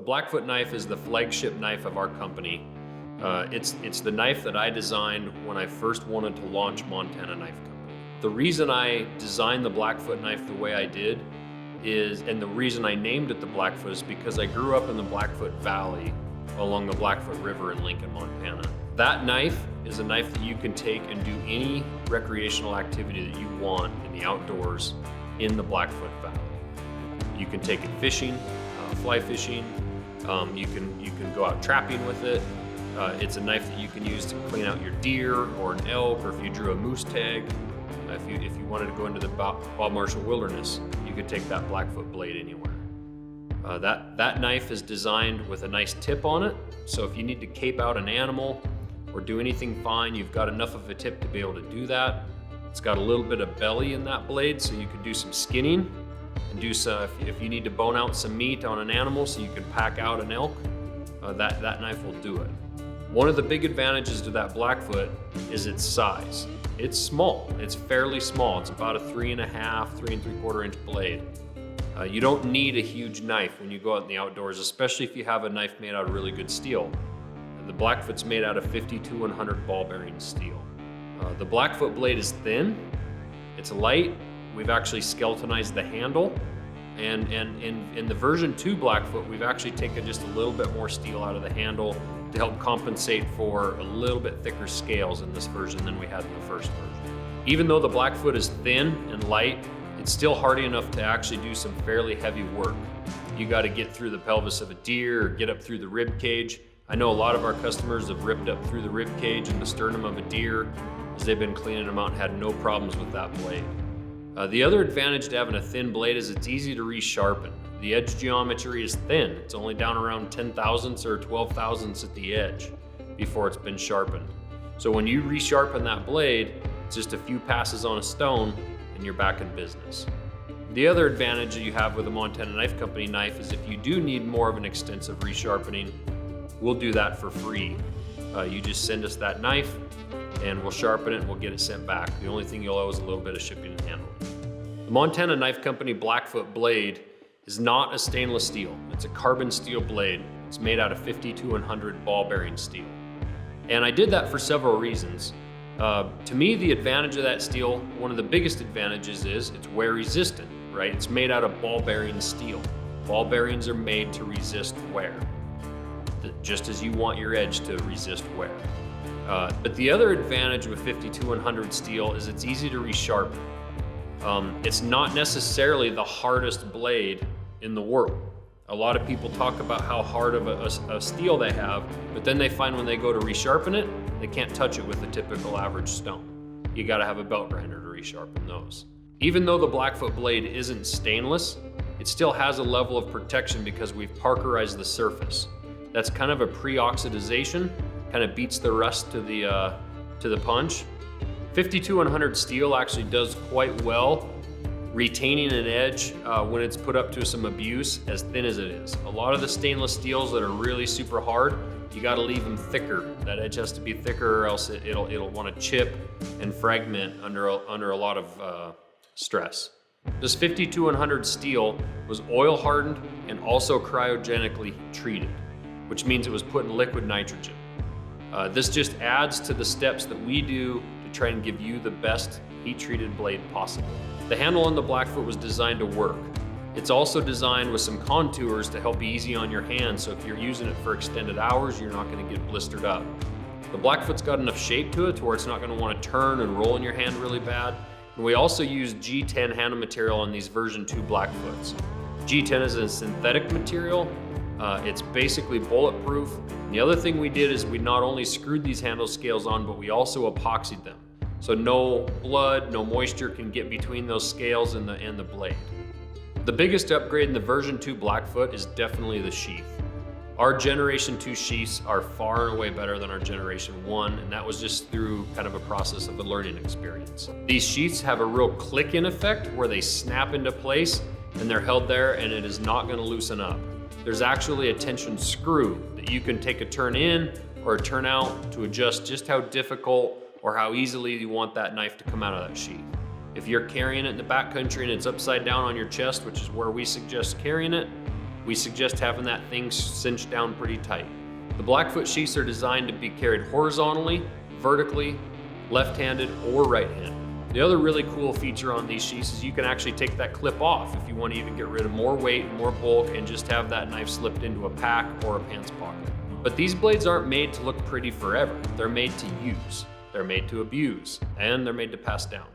The Blackfoot knife is the flagship knife of our company. It's the knife that I designed when I first wanted to launch Montana Knife Company. The reason I designed the Blackfoot knife the way I did and the reason I named it the Blackfoot is because I grew up in the Blackfoot Valley along the Blackfoot River in Lincoln, Montana. That knife is a knife that you can take and do any recreational activity that you want in the outdoors in the Blackfoot Valley. You can take it fishing, fly fishing. You can go out trapping with it. It's a knife that you can use to clean out your deer or an elk, or if you drew a moose tag. If you wanted to go into the Bob Marshall Wilderness, you could take that Blackfoot blade anywhere. That knife is designed with a nice tip on it, so if you need to cape out an animal or do anything fine, you've got enough of a tip to be able to do that. It's got a little bit of belly in that blade, so you can do some skinning and do some, if you need to bone out some meat on an animal so you can pack out an elk, that knife will do it. One of the big advantages to that Blackfoot is its size. It's small, it's fairly small. It's about a 3.5, 3 3/4 inch blade. You don't need a huge knife when you go out in the outdoors, especially if you have a knife made out of really good steel. The Blackfoot's made out of 52-100 ball bearing steel. The Blackfoot blade is thin, it's light. We've actually skeletonized the handle, and in the version 2 Blackfoot, we've actually taken just a little bit more steel out of the handle to help compensate for a little bit thicker scales in this version than we had in the first version. Even though the Blackfoot is thin and light, it's still hardy enough to actually do some fairly heavy work. You got to get through the pelvis of a deer or get up through the rib cage. I know a lot of our customers have ripped up through the rib cage and the sternum of a deer as they've been cleaning them out and had no problems with that blade. The other advantage to having a thin blade is it's easy to resharpen. The edge geometry is thin. It's only down around 10 thousandths or 12 thousandths at the edge before it's been sharpened. So when you resharpen that blade, it's just a few passes on a stone and you're back in business. The other advantage that you have with a Montana Knife Company knife is if you do need more of an extensive resharpening, we'll do that for free. You just send us that knife and we'll sharpen it and we'll get it sent back. The only thing you'll owe is a little bit of shipping and handling. The Montana Knife Company Blackfoot blade is not a stainless steel. It's a carbon steel blade. It's made out of 52-100 ball bearing steel. And I did that for several reasons. To me, the advantage of that steel, one of the biggest advantages is it's wear resistant, right? It's made out of ball bearing steel. Ball bearings are made to resist wear, just as you want your edge to resist wear. But the other advantage with 52-100 steel is it's easy to resharpen. It's not necessarily the hardest blade in the world. A lot of people talk about how hard of a steel they have, but then they find when they go to resharpen it, they can't touch it with a typical average stone. You gotta have a belt grinder to resharpen those. Even though the Blackfoot blade isn't stainless, it still has a level of protection because we've parkerized the surface. That's kind of a pre-oxidization, kind of beats the rust to the punch. 52-100 steel actually does quite well retaining an edge when it's put up to some abuse, as thin as it is. A lot of the stainless steels that are really super hard, you got to leave them thicker. That edge has to be thicker, or else it'll want to chip and fragment under a lot of stress. This 52-100 steel was oil hardened and also cryogenically treated, which means it was put in liquid nitrogen. This just adds to the steps that we do to try and give you the best heat-treated blade possible. The handle on the Blackfoot was designed to work. It's also designed with some contours to help be easy on your hands, so if you're using it for extended hours, you're not going to get blistered up. The Blackfoot's got enough shape to it to where it's not going to want to turn and roll in your hand really bad. And we also use G10 handle material on these version 2 Blackfoots. G10 is a synthetic material. It's basically bulletproof. And the other thing we did is we not only screwed these handle scales on, but we also epoxied them. So no blood, no moisture can get between those scales and the blade. The biggest upgrade in the version 2 Blackfoot is definitely the sheath. Our generation 2 sheaths are far and away better than our generation 1, and that was just through kind of a process of a learning experience. These sheaths have a real click-in effect where they snap into place and they're held there and it is not going to loosen up. There's actually a tension screw that you can take a turn in or a turn out to adjust just how difficult or how easily you want that knife to come out of that sheath. If you're carrying it in the backcountry and it's upside down on your chest, which is where we suggest carrying it, we suggest having that thing cinched down pretty tight. The Blackfoot sheaths are designed to be carried horizontally, vertically, left-handed, or right-handed. The other really cool feature on these sheaths is you can actually take that clip off if you want to even get rid of more weight, more bulk, and just have that knife slipped into a pack or a pants pocket. But these blades aren't made to look pretty forever. They're made to use, they're made to abuse, and they're made to pass down.